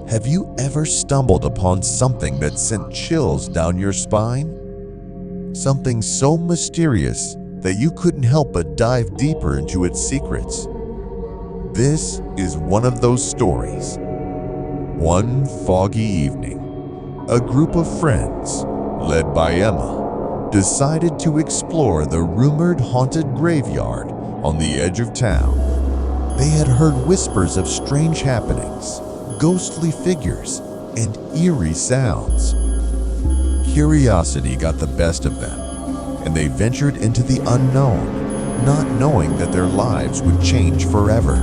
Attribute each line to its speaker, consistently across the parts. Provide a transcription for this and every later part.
Speaker 1: Have you ever stumbled upon something that sent chills down your spine? Something so mysterious that you couldn't help but dive deeper into its secrets. This is one of those stories. One foggy evening, a group of friends, led by Emma, decided to explore the rumored haunted graveyard on the edge of town. They had heard whispers of strange happenings, ghostly figures, and eerie sounds. Curiosity got the best of them, and they ventured into the unknown, not knowing that their lives would change forever.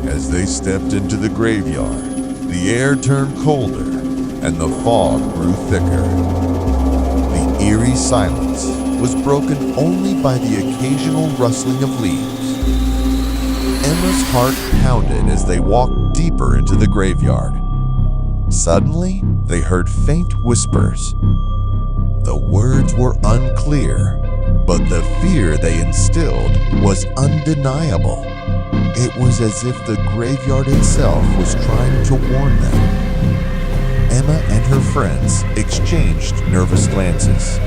Speaker 1: As they stepped into the graveyard, the air turned colder and the fog grew thicker. The eerie silence was broken only by the occasional rustling of leaves. Emma's heart pounded as they walked deeper into the graveyard. Suddenly, they heard faint whispers. The words were unclear, but the fear they instilled was undeniable. It was as if the graveyard itself was trying to warn them. Emma and her friends exchanged nervous glances.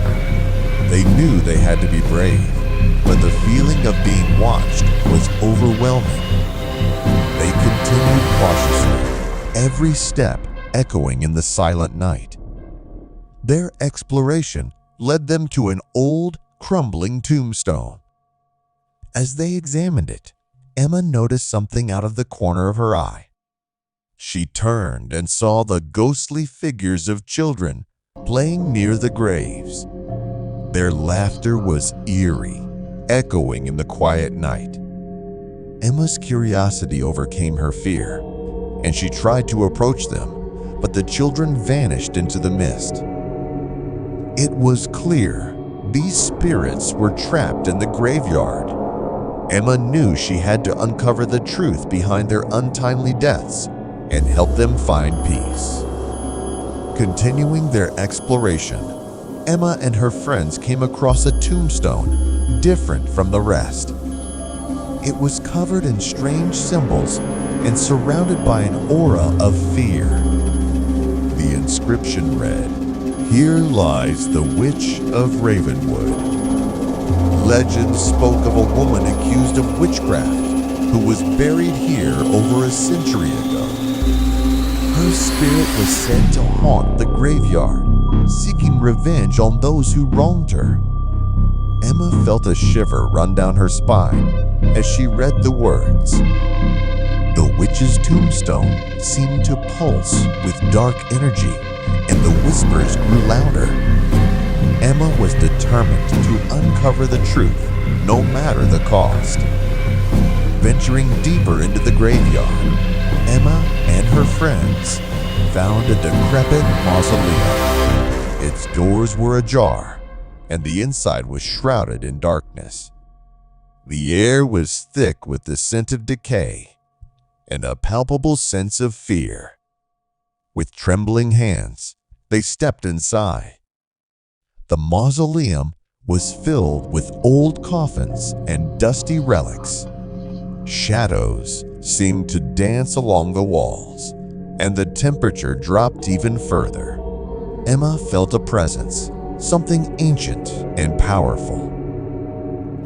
Speaker 1: They knew they had to be brave, but the feeling of being watched was overwhelming. They continued cautiously, every step echoing in the silent night. Their exploration led them to an old, crumbling tombstone. As they examined it, Emma noticed something out of the corner of her eye. She turned and saw the ghostly figures of children playing near the graves. Their laughter was eerie, echoing in the quiet night. Emma's curiosity overcame her fear, and she tried to approach them, but the children vanished into the mist. It was clear these spirits were trapped in the graveyard. Emma knew she had to uncover the truth behind their untimely deaths and help them find peace. Continuing their exploration, Emma and her friends came across a tombstone different from the rest. It was covered in strange symbols and surrounded by an aura of fear. The inscription read, "Here lies the Witch of Ravenwood." Legends spoke of a woman accused of witchcraft who was buried here over a century ago. Her spirit was said to haunt the graveyard, seeking revenge on those who wronged her. Emma felt a shiver run down her spine as she read the words. The witch's tombstone seemed to pulse with dark energy, and the whispers grew louder. Emma was determined to uncover the truth, no matter the cost. Venturing deeper into the graveyard, Emma and her friends found a decrepit mausoleum. Its doors were ajar, and the inside was shrouded in darkness. The air was thick with the scent of decay and a palpable sense of fear. With trembling hands, they stepped inside. The mausoleum was filled with old coffins and dusty relics. Shadows seemed to dance along the walls, and the temperature dropped even further. Emma felt a presence, something ancient and powerful.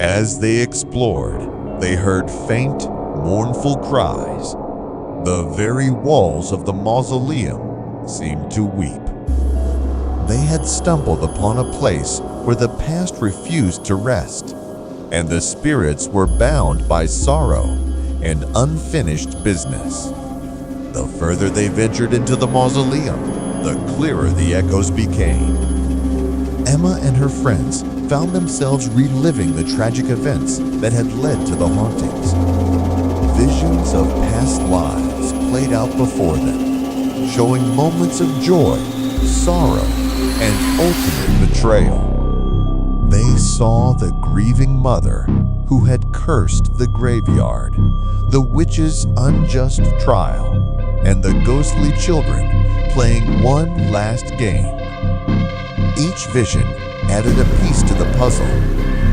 Speaker 1: As they explored, they heard faint, mournful cries. The very walls of the mausoleum seemed to weep. They had stumbled upon a place where the past refused to rest, and the spirits were bound by sorrow and unfinished business. The further they ventured into the mausoleum, the clearer the echoes became. Emma and her friends found themselves reliving the tragic events that had led to the hauntings. Visions of past lives played out before them, showing moments of joy, sorrow, and ultimate betrayal. They saw the grieving mother who had cursed the graveyard, the witch's unjust trial, and the ghostly children playing one last game. Each vision added a piece to the puzzle,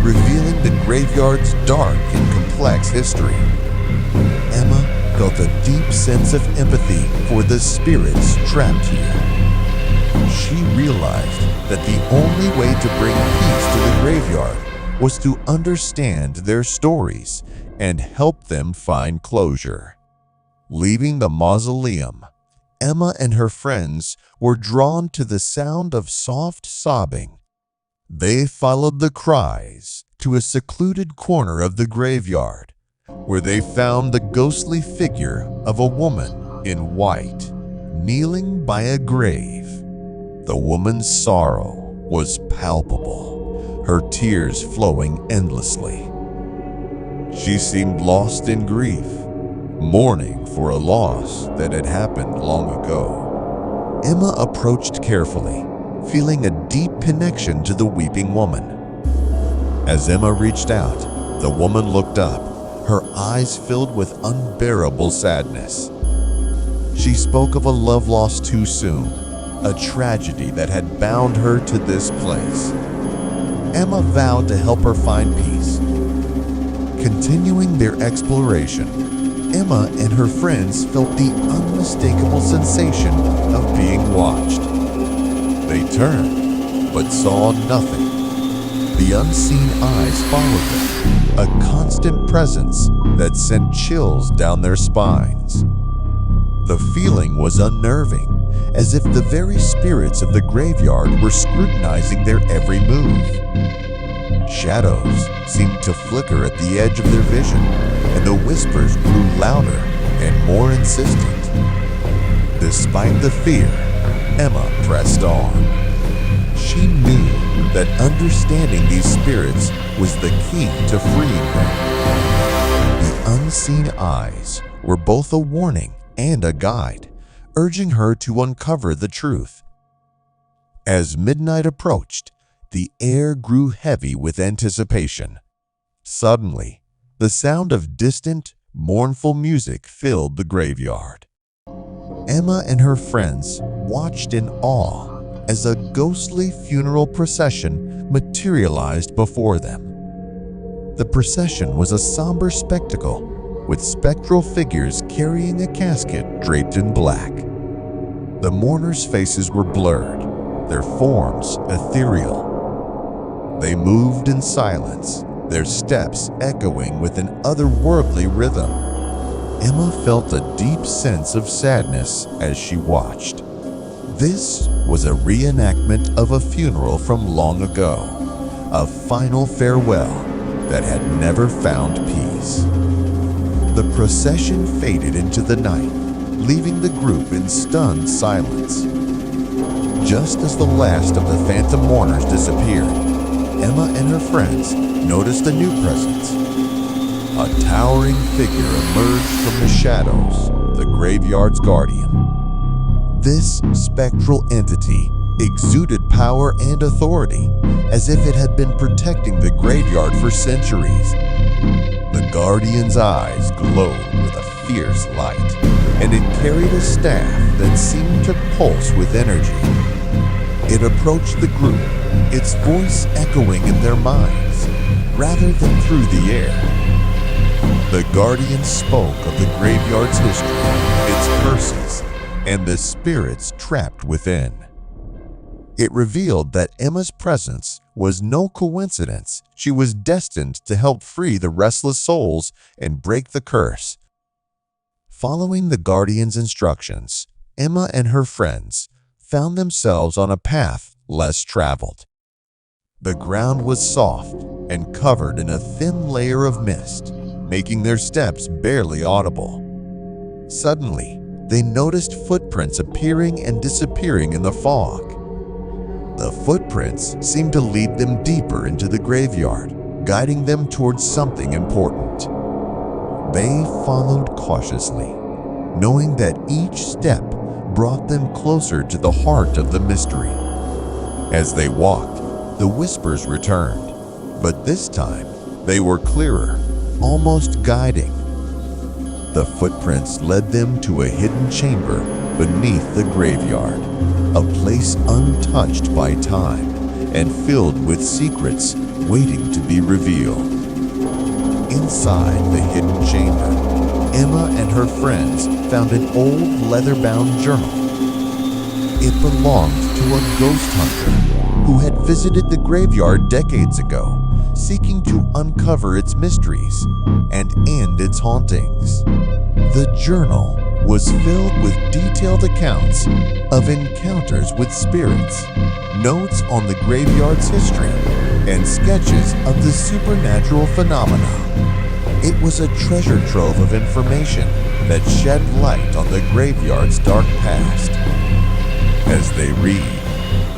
Speaker 1: revealing the graveyard's dark and complex history. Emma felt a deep sense of empathy for the spirits trapped here. She realized that the only way to bring peace to the graveyard was to understand their stories and help them find closure. Leaving the mausoleum, Emma and her friends were drawn to the sound of soft sobbing. They followed the cries to a secluded corner of the graveyard, where they found the ghostly figure of a woman in white, kneeling by a grave. The woman's sorrow was palpable, her tears flowing endlessly. She seemed lost in grief, mourning for a loss that had happened long ago. Emma approached carefully, feeling a deep connection to the weeping woman. As Emma reached out, the woman looked up, her eyes filled with unbearable sadness. She spoke of a love lost too soon, a tragedy that had bound her to this place. Emma vowed to help her find peace. Continuing their exploration, Emma and her friends felt the unmistakable sensation of being watched. They turned, but saw nothing. The unseen eyes followed them, a constant presence that sent chills down their spines. The feeling was unnerving, as if the very spirits of the graveyard were scrutinizing their every move. Shadows seemed to flicker at the edge of their vision, and the whispers grew louder and more insistent. Despite the fear, Emma pressed on. She knew that understanding these spirits was the key to freeing them. The unseen eyes were both a warning and a guide, urging her to uncover the truth. As midnight approached, the air grew heavy with anticipation. Suddenly, the sound of distant, mournful music filled the graveyard. Emma and her friends watched in awe as a ghostly funeral procession materialized before them. The procession was a somber spectacle, with spectral figures carrying a casket draped in black. The mourners' faces were blurred, their forms ethereal. They moved in silence, their steps echoing with an otherworldly rhythm. Emma felt a deep sense of sadness as she watched. This was a reenactment of a funeral from long ago, a final farewell that had never found peace. The procession faded into the night, leaving the group in stunned silence. Just as the last of the phantom mourners disappeared, Emma and her friends noticed a new presence. A towering figure emerged from the shadows, the graveyard's guardian. This spectral entity exuded power and authority, as if it had been protecting the graveyard for centuries. The guardian's eyes glowed with a fierce light, and it carried a staff that seemed to pulse with energy. It approached the group, its voice echoing in their minds, rather than through the air. The guardian spoke of the graveyard's history, its curses, and the spirits trapped within. It revealed that Emma's presence was no coincidence. She was destined to help free the restless souls and break the curse. Following the guardian's instructions, Emma and her friends found themselves on a path less traveled. The ground was soft and covered in a thin layer of mist, making their steps barely audible. Suddenly, they noticed footprints appearing and disappearing in the fog. The footprints seemed to lead them deeper into the graveyard, guiding them towards something important. They followed cautiously, knowing that each step brought them closer to the heart of the mystery. As they walked, the whispers returned, but this time they were clearer, almost guiding. The footprints led them to a hidden chamber beneath the graveyard, a place untouched by time and filled with secrets waiting to be revealed. Inside the hidden chamber, Emma and her friends found an old leather-bound journal. It belonged to a ghost hunter who had visited the graveyard decades ago, seeking to uncover its mysteries and end its hauntings. The journal was filled with detailed accounts of encounters with spirits, notes on the graveyard's history, and sketches of the supernatural phenomena. It was a treasure trove of information that shed light on the graveyard's dark past. As they read,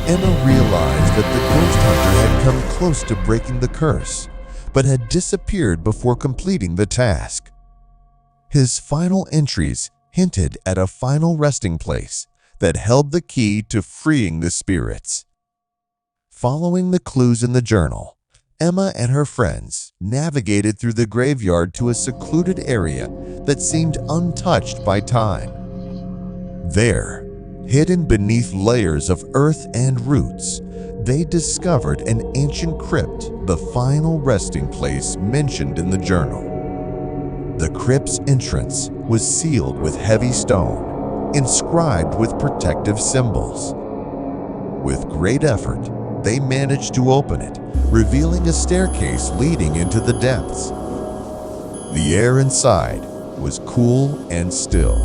Speaker 1: Emma realized that the ghost hunter had come close to breaking the curse, but had disappeared before completing the task. His final entries hinted at a final resting place that held the key to freeing the spirits. Following the clues in the journal, Emma and her friends navigated through the graveyard to a secluded area that seemed untouched by time. There, hidden beneath layers of earth and roots, they discovered an ancient crypt, the final resting place mentioned in the journal. The crypt's entrance was sealed with heavy stone, inscribed with protective symbols. With great effort, they managed to open it, revealing a staircase leading into the depths. The air inside was cool and still,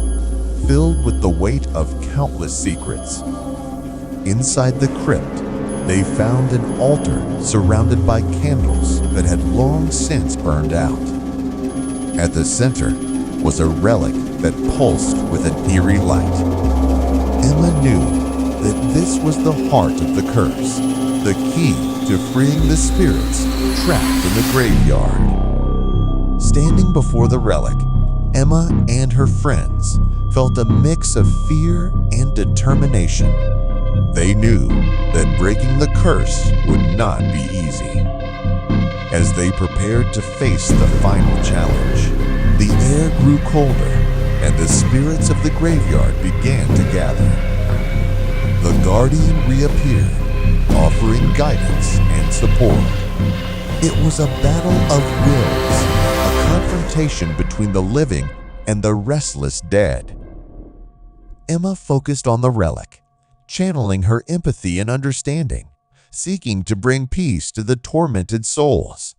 Speaker 1: filled with the weight of countless secrets. Inside the crypt, they found an altar surrounded by candles that had long since burned out. At the center was a relic that pulsed with an eerie light. Emma knew that this was the heart of the curse, the key to freeing the spirits trapped in the graveyard. Standing before the relic, Emma and her friends felt a mix of fear and determination. They knew that breaking the curse would not be easy. As they prepared to face the final challenge, the air grew colder and the spirits of the graveyard began to gather. The guardian reappeared, offering guidance and support. It was a battle of wills, a confrontation between the living and the restless dead. Emma focused on the relic, channeling her empathy and understanding, seeking to bring peace to the tormented souls.